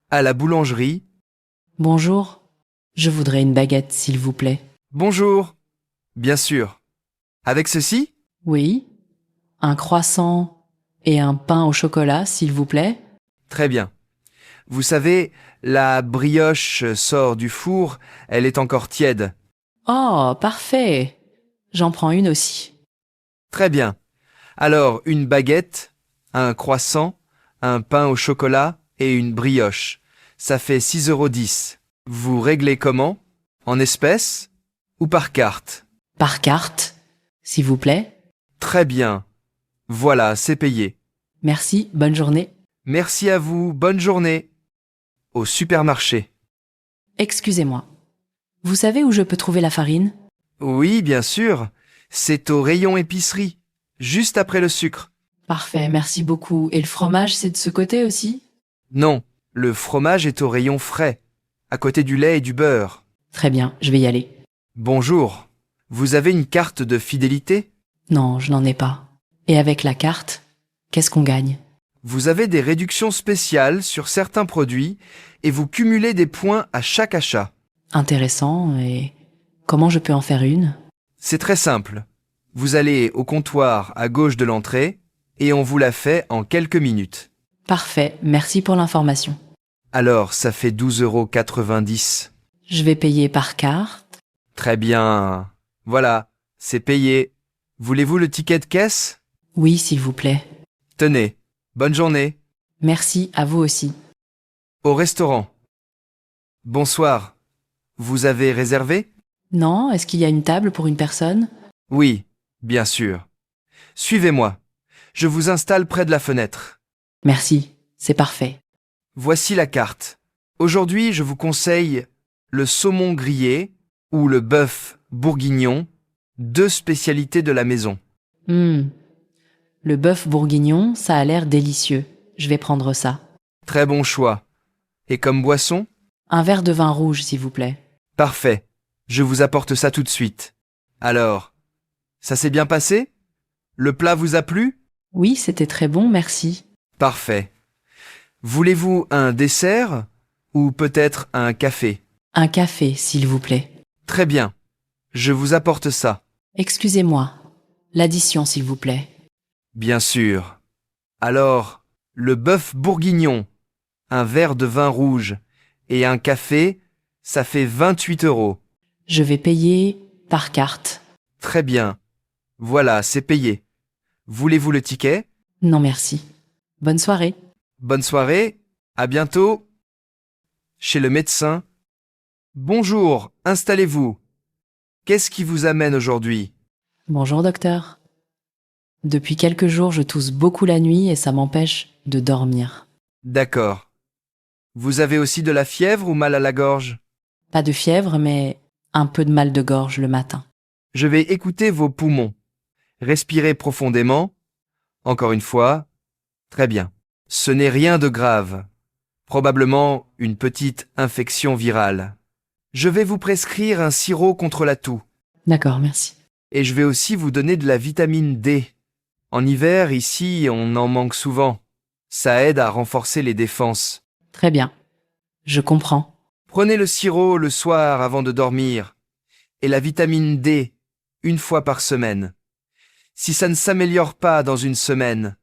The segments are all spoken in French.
À la boulangerie. Bonjour, je voudrais une baguette, s'il vous plaît. Bonjour. Bien sûr. Avec ceci? Oui, un croissant et un pain au chocolat, s'il vous plaît. Très bien. Vous savez, la brioche sort du four, elle est encore tiède. Oh, parfait. J'en prends une aussi. Très bien. Alors, une baguette, un croissant, un pain au chocolat et une brioche. Ça fait 6,10 €. Vous réglez comment? En espèces ou par carte? Par carte, s'il vous plaît. Très bien. Voilà, c'est payé. Merci, bonne journée. Merci à vous, bonne journée. Au supermarché. Excusez-moi. Vous savez où je peux trouver la farine? Oui, bien sûr. C'est au rayon épicerie, juste après le sucre. Parfait, merci beaucoup. Et le fromage, c'est de ce côté aussi? Non, le fromage est au rayon frais, à côté du lait et du beurre. Très bien, je vais y aller. Bonjour. Vous avez une carte de fidélité? Non, je n'en ai pas. Et avec la carte, qu'est-ce qu'on gagne? Vous avez des réductions spéciales sur certains produits et vous cumulez des points à chaque achat. Intéressant, et comment je peux en faire une? C'est très simple. Vous allez au comptoir à gauche de l'entrée et on vous la fait en quelques minutes. Parfait, merci pour l'information. Alors, ça fait 12,90 €. Je vais payer par carte. Très bien. Voilà, c'est payé. Voulez-vous le ticket de caisse? Oui, s'il vous plaît. Tenez. Bonne journée. Merci, à vous aussi. Au restaurant. Bonsoir. Vous avez réservé? Non, est-ce qu'il y a une table pour une personne? Oui, bien sûr. Suivez-moi. Je vous installe près de la fenêtre. Merci, c'est parfait. Voici la carte. Aujourd'hui, je vous conseille le saumon grillé ou le bœuf bourguignon, deux spécialités de la maison. Hmm. Le bœuf bourguignon, ça a l'air délicieux. Je vais prendre ça. Très bon choix. Et comme boisson? Un verre de vin rouge, s'il vous plaît. Parfait. Je vous apporte ça tout de suite. Alors, ça s'est bien passé? Le plat vous a plu? Oui, c'était très bon, merci. Parfait. Voulez-vous un dessert ou peut-être un café? Un café, s'il vous plaît. Très bien. Je vous apporte ça. Excusez-moi. L'addition, s'il vous plaît. Bien sûr. Alors, le bœuf bourguignon, un verre de vin rouge et un café, ça fait 28 €. Je vais payer par carte. Très bien. Voilà, c'est payé. Voulez-vous le ticket? Non, merci. Bonne soirée. Bonne soirée. À bientôt. Chez le médecin. Bonjour, installez-vous. Qu'est-ce qui vous amène aujourd'hui? Bonjour, docteur. Depuis quelques jours, je tousse beaucoup la nuit et ça m'empêche de dormir. D'accord. Vous avez aussi de la fièvre ou mal à la gorge? Pas de fièvre, mais un peu de mal de gorge le matin. Je vais écouter vos poumons. Respirez profondément. Encore une fois. Très bien. Ce n'est rien de grave. Probablement une petite infection virale. Je vais vous prescrire un sirop contre la toux. D'accord, merci. Et je vais aussi vous donner de la vitamine D. En hiver, ici, on en manque souvent. Ça aide à renforcer les défenses. Très bien. Je comprends. Prenez le sirop le soir avant de dormir. Et la vitamine D, une fois par semaine. Si ça ne s'améliore pas dans une semaine,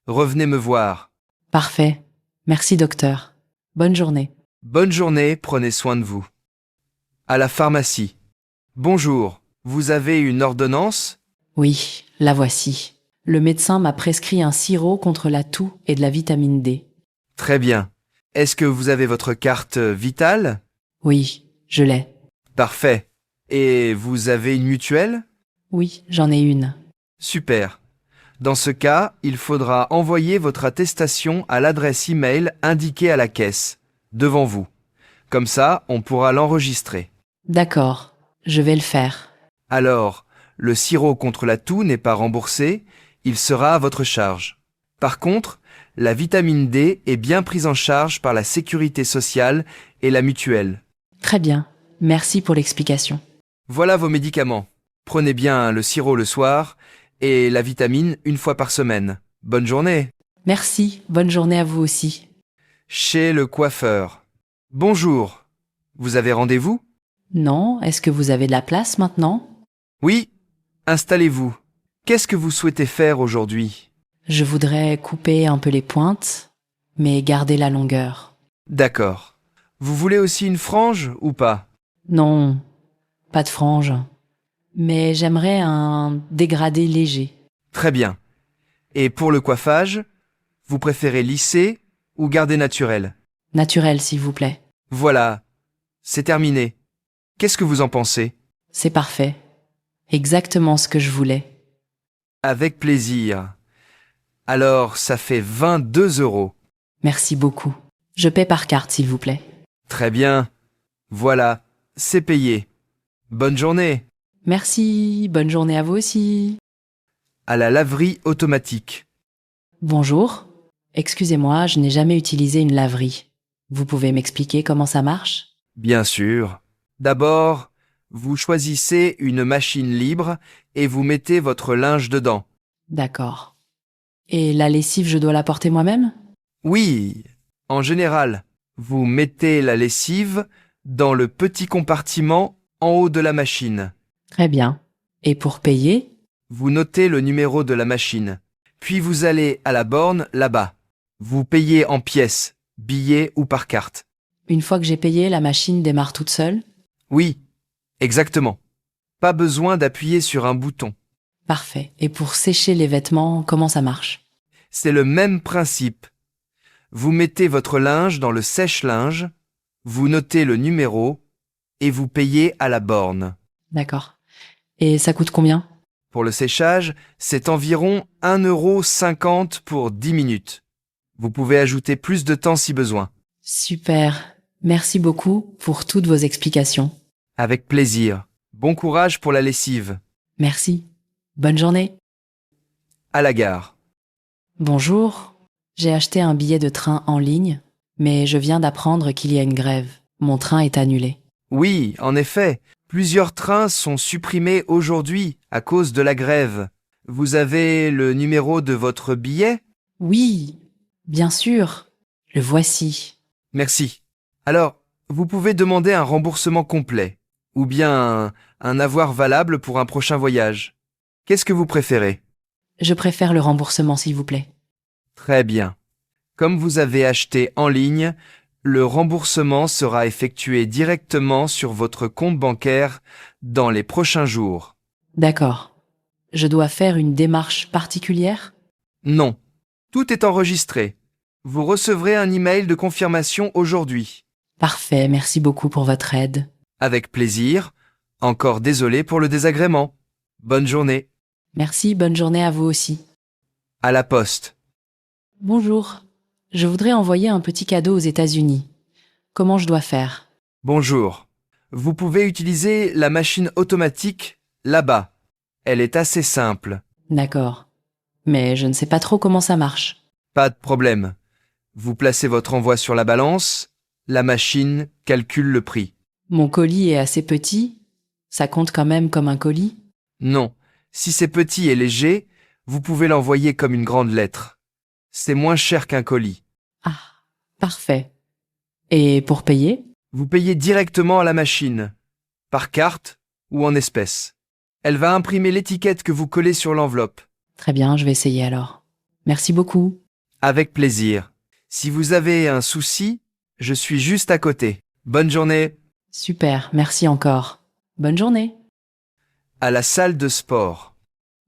revenez me voir. Parfait. Merci, docteur. Bonne journée. Bonne journée, prenez soin de vous. À la pharmacie. Bonjour, vous avez une ordonnance? Oui, la voici. Le médecin m'a prescrit un sirop contre la toux et de la vitamine D. Très bien. Est-ce que vous avez votre carte vitale? Oui, je l'ai. Parfait. Et vous avez une mutuelle? Oui, j'en ai une. Super. Dans ce cas, il faudra envoyer votre attestation à l'adresse email indiquée à la caisse, devant vous. Comme ça, on pourra l'enregistrer. D'accord, je vais le faire. Alors, le sirop contre la toux n'est pas remboursé, il sera à votre charge. Par contre, la vitamine D est bien prise en charge par la sécurité sociale et la mutuelle. Très bien. Merci pour l'explication. Voilà vos médicaments. Prenez bien le sirop le soir et la vitamine une fois par semaine. Bonne journée. Merci. Bonne journée à vous aussi. chez le coiffeur. Bonjour. Vous avez rendez-vous? Non, est-ce que vous avez de la place maintenant? Oui. Installez-vous. Qu'est-ce que vous souhaitez faire aujourd'hui? Je voudrais couper un peu les pointes, mais garder la longueur. D'accord. Vous voulez aussi une frange ou pas? Non, pas de frange. Mais j'aimerais un dégradé léger. Très bien. Et pour le coiffage, vous préférez lisser ou garder naturel? Naturel, s'il vous plaît. Voilà. C'est terminé. Qu'est-ce que vous en pensez? C'est parfait. Exactement ce que je voulais. Avec plaisir. Alors, ça fait 22 euros. Merci beaucoup. Je paie par carte, s'il vous plaît. Très bien. Voilà, c'est payé. Bonne journée. Merci, bonne journée à vous aussi. À la laverie automatique. Bonjour. Excusez-moi, je n'ai jamais utilisé une laverie. Vous pouvez m'expliquer comment ça marche? Bien sûr. D'abord, vous choisissez une machine libre et vous mettez votre linge dedans. D'accord. Et la lessive, je dois la porter moi-même? Oui, en général, vous mettez la lessive dans le petit compartiment en haut de la machine. Très bien. Et pour payer? Vous notez le numéro de la machine. Puis vous allez à la borne là-bas. Vous payez en pièces, billets ou par carte. Une fois que j'ai payé, la machine démarre toute seule? Oui, exactement. Pas besoin d'appuyer sur un bouton. Parfait. Et pour sécher les vêtements, comment ça marche? C'est le même principe. Vous mettez votre linge dans le sèche-linge, vous notez le numéro et vous payez à la borne. D'accord. Et ça coûte combien? Pour le séchage, c'est environ 1,50 € pour 10 minutes. Vous pouvez ajouter plus de temps si besoin. Super. Merci beaucoup pour toutes vos explications. Avec plaisir. Bon courage pour la lessive. Merci. Bonne journée. À la gare. Bonjour. J'ai acheté un billet de train en ligne, mais je viens d'apprendre qu'il y a une grève. Mon train est annulé. Oui, en effet, plusieurs trains sont supprimés aujourd'hui à cause de la grève. Vous avez le numéro de votre billet? Oui, bien sûr. Le voici. Merci. Alors, vous pouvez demander un remboursement complet, ou bien un avoir valable pour un prochain voyage. Qu'est-ce que vous préférez? Je préfère le remboursement, s'il vous plaît. Très bien. Comme vous avez acheté en ligne, le remboursement sera effectué directement sur votre compte bancaire dans les prochains jours. D'accord. Je dois faire une démarche particulière? Non. Tout est enregistré. Vous recevrez un email de confirmation aujourd'hui. Parfait, merci beaucoup pour votre aide. Avec plaisir. Encore désolé pour le désagrément. Bonne journée. Merci, bonne journée à vous aussi. À la poste. Bonjour. Je voudrais envoyer un petit cadeau aux États-Unis. Comment je dois faire? Bonjour. Vous pouvez utiliser la machine automatique là-bas. Elle est assez simple. D'accord. Mais je ne sais pas trop comment ça marche. Pas de problème. Vous placez votre envoi sur la balance, la machine calcule le prix. Mon colis est assez petit. Ça compte quand même comme un colis? Non, si c'est petit et léger, vous pouvez l'envoyer comme une grande lettre. C'est moins cher qu'un colis. Ah, parfait. Et pour payer? Vous payez directement à la machine, par carte ou en espèces. Elle va imprimer l'étiquette que vous collez sur l'enveloppe. Très bien, je vais essayer alors. Merci beaucoup. Avec plaisir. Si vous avez un souci, je suis juste à côté. Bonne journée. Super, merci encore. Bonne journée. À la salle de sport.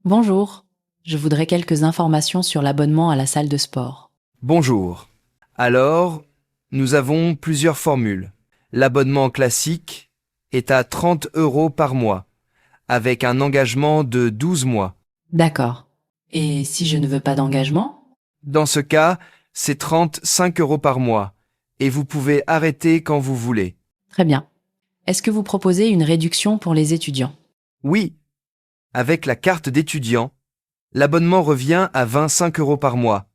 Bonjour. Je voudrais quelques informations sur l'abonnement à la salle de sport. Bonjour. Alors, nous avons plusieurs formules. L'abonnement classique est à 30 € par mois, avec un engagement de 12 mois. D'accord. Et si je ne veux pas d'engagement? Dans ce cas, c'est 35 € par mois, et vous pouvez arrêter quand vous voulez. Très bien. Est-ce que vous proposez une réduction pour les étudiants? Oui, avec la carte d'étudiant, l'abonnement revient à 25 € par mois,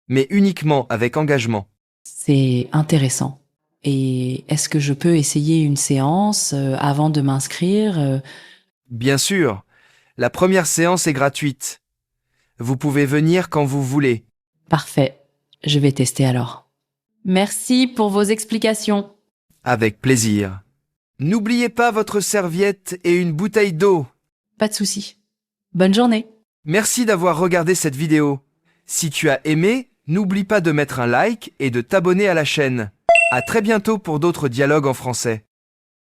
mais uniquement avec engagement. C'est intéressant. Et est-ce que je peux essayer une séance avant de m'inscrire? Bien sûr, la première séance est gratuite. Vous pouvez venir quand vous voulez. Parfait. Je vais tester alors. Merci pour vos explications. Avec plaisir. N'oubliez pas votre serviette et une bouteille d'eau. Pas de souci. Bonne journée. Merci d'avoir regardé cette vidéo. Si tu as aimé, n'oublie pas de mettre un like et de t'abonner à la chaîne. À très bientôt pour d'autres dialogues en français.